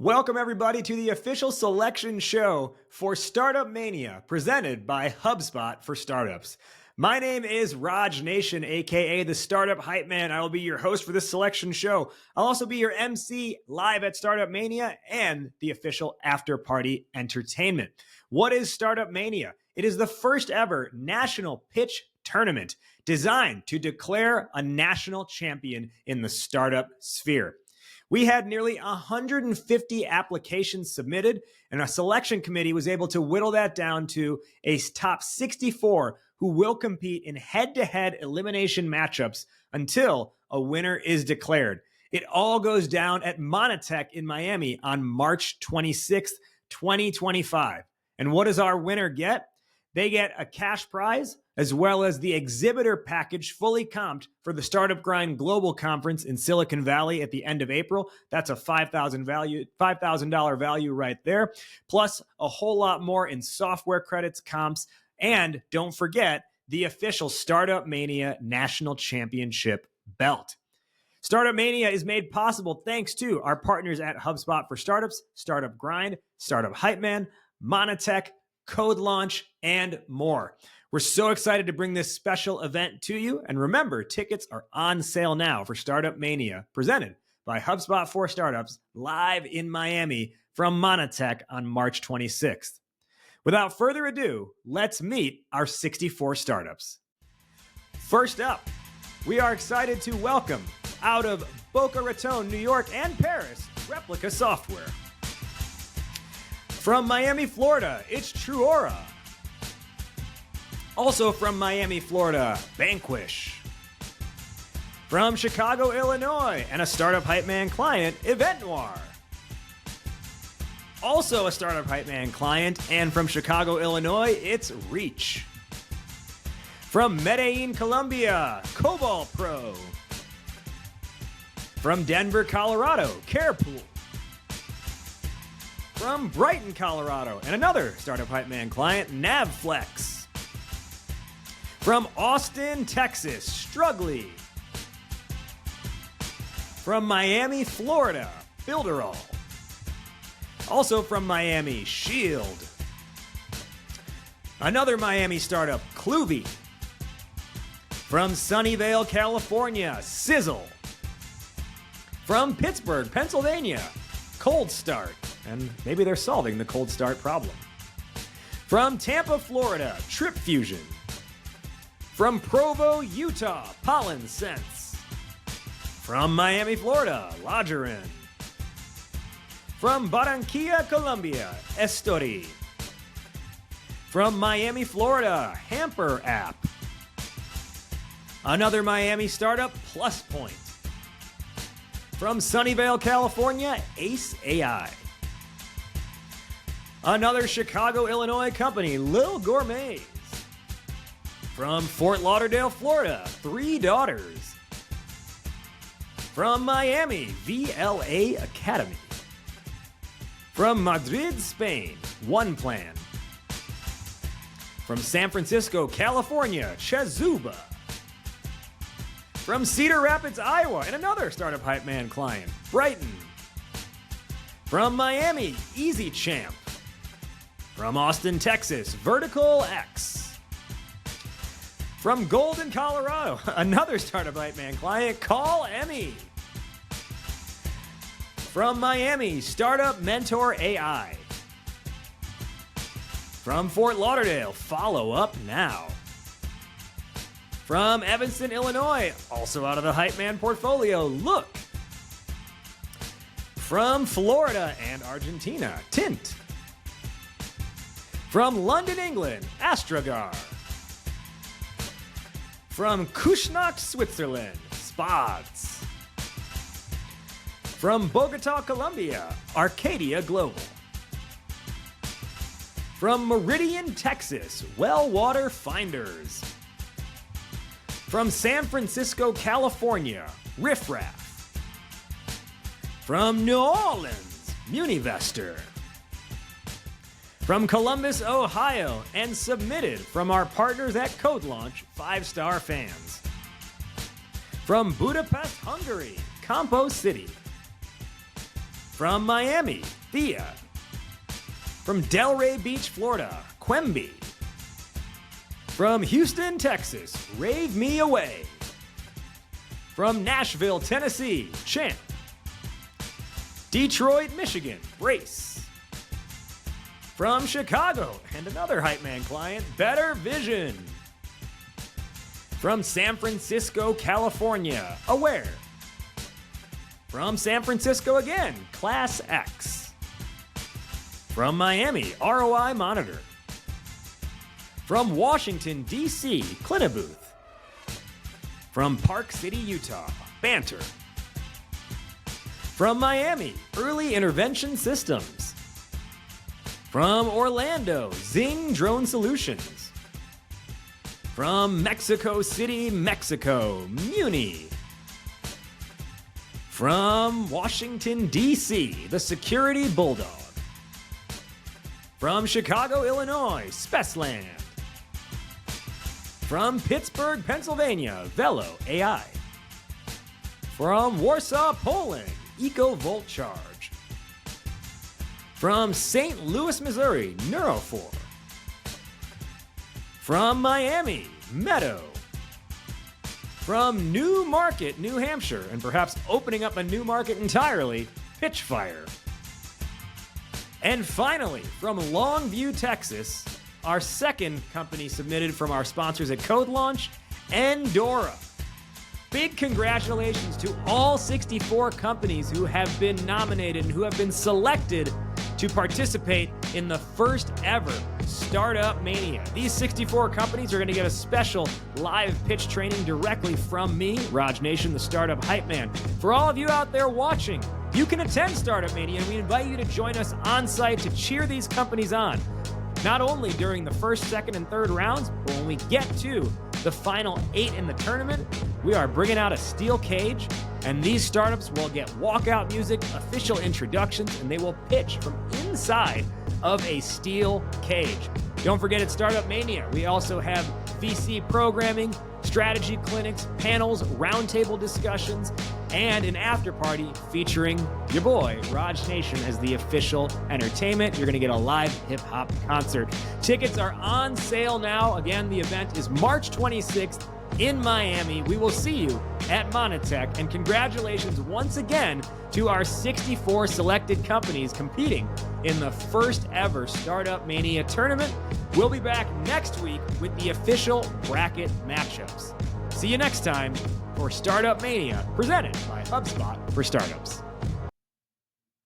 Welcome, everybody, to the official selection show for Startup Mania, presented by HubSpot for Startups. My name is Raj Nation, aka the Startup Hype Man. I will be your host for this selection show. I'll also be your MC live at Startup Mania and the official after party entertainment. What is Startup Mania? It is the first ever national pitch tournament designed to declare a national champion in the startup sphere. We had nearly 150 applications submitted, and our selection committee was able to whittle that down to a top 64 who will compete in head-to-head elimination matchups until a winner is declared. It all goes down at Monatech in Miami on March 26th, 2025. And what does our winner get? They get a cash prize as well as the exhibitor package fully comped for the Startup Grind Global Conference in Silicon Valley at the end of April. That's a $5,000 value right there, plus a whole lot more in software credits, comps, and don't forget the official Startup Mania National Championship belt. Startup Mania is made possible thanks to our partners at HubSpot for Startups, Startup Grind, Startup Hype Man, Monatech, Code Launch, and more. We're so excited to bring this special event to you. And remember, tickets are on sale now for Startup Mania, presented by HubSpot for Startups, live in Miami from Monatech on March 26th. Without further ado, let's meet our 64 startups. First up, we are excited to welcome out of Boca Raton, New York, and Paris, Replica Software. From Miami, Florida, it's Truora. Also from Miami, Florida, Vanquish. From Chicago, Illinois, and a Startup Hype Man client, Event Noir. Also a Startup Hype Man client, and from Chicago, Illinois, it's Reach. From Medellin, Colombia, Cobalt Pro. From Denver, Colorado, Carepool. From Brighton, Colorado, and another Startup Hype Man client, Navflex. From Austin, Texas, Struggly. From Miami, Florida, Builderall. Also from Miami, Shield. Another Miami startup, Cluvy. From Sunnyvale, California, Sizzle. From Pittsburgh, Pennsylvania, Cold Start. And maybe they're solving the cold start problem. From Tampa, Florida, Trip Fusion. From Provo, Utah, Pollen Sense. From Miami, Florida, Lodgerin. From Barranquilla, Colombia, Estori. From Miami, Florida, Hamper App. Another Miami startup, PlusPoint. From Sunnyvale, California, Ace AI. Another Chicago, Illinois company, Lil Gourmets. From Fort Lauderdale, Florida, Three Daughters. From Miami, VLA Academy. From Madrid, Spain, One Plan. From San Francisco, California, Chazuba. From Cedar Rapids, Iowa, and another Startup Hype Man client, Brighton. From Miami, Easy Champ. From Austin, Texas, Vertical X. From Golden, Colorado, another Startup Hype Man client, Call Emmy. From Miami, Startup Mentor AI. From Fort Lauderdale, Follow Up Now. From Evanston, Illinois, also out of the Hype Man portfolio, Look. From Florida and Argentina, Tint. From London, England, Astragar. From Kushnak, Switzerland, Spots. From Bogota, Colombia, Arcadia Global. From Meridian, Texas, Wellwater Finders. From San Francisco, California, Riffraff. From New Orleans, Munivestor. From Columbus, Ohio, and submitted from our partners at Code Launch, 5-Star Fans. From Budapest, Hungary, Campo City. From Miami, Thea. From Delray Beach, Florida, Quemby. From Houston, Texas, Rave Me Away. From Nashville, Tennessee, Champ. Detroit, Michigan, Brace. From Chicago, and another Hype Man client, Better Vision. From San Francisco, California, Aware. From San Francisco again, Class X. From Miami, ROI Monitor. From Washington, D.C., Clinibuth. From Park City, Utah, Banter. From Miami, Early Intervention Systems. From Orlando, Zing Drone Solutions. From Mexico City, Mexico, Muni. From Washington, D.C., the Security Bulldog. From Chicago, Illinois, Spessland. From Pittsburgh, Pennsylvania, Velo AI. From Warsaw, Poland, EcoVolt Charge. From St. Louis, Missouri, Neurofor. From Miami, Meadow. From New Market, New Hampshire, and perhaps opening up a new market entirely, Pitchfire. And finally, from Longview, Texas, our second company submitted from our sponsors at Code Launch, Endora. Big congratulations to all 64 companies who have been nominated and who have been selected to participate in the first ever Startup Mania. These 64 companies are going to get a special live pitch training directly from me, Raj Nation, the Startup Hype Man. For all of you out there watching, you can attend Startup Mania, and we invite you to join us on site to cheer these companies on. Not only during the first, second, and third rounds, but when we get to the final 8 in the tournament, we are bringing out a steel cage, and these startups will get walkout music, official introductions, and they will pitch from inside of a steel cage. Don't forget, at Startup Mania, we also have VC programming, strategy clinics, panels, roundtable discussions, and an after party featuring your boy, Raj Nation, as the official entertainment. You're going to get a live hip-hop concert. Tickets are on sale now. Again, the event is March 26th in Miami. We will see you at Monotech, and congratulations once again to our 64 selected companies competing in the first ever Startup Mania tournament. We'll be back next week with the official bracket matchups. See you next time for Startup Mania, presented by HubSpot for Startups.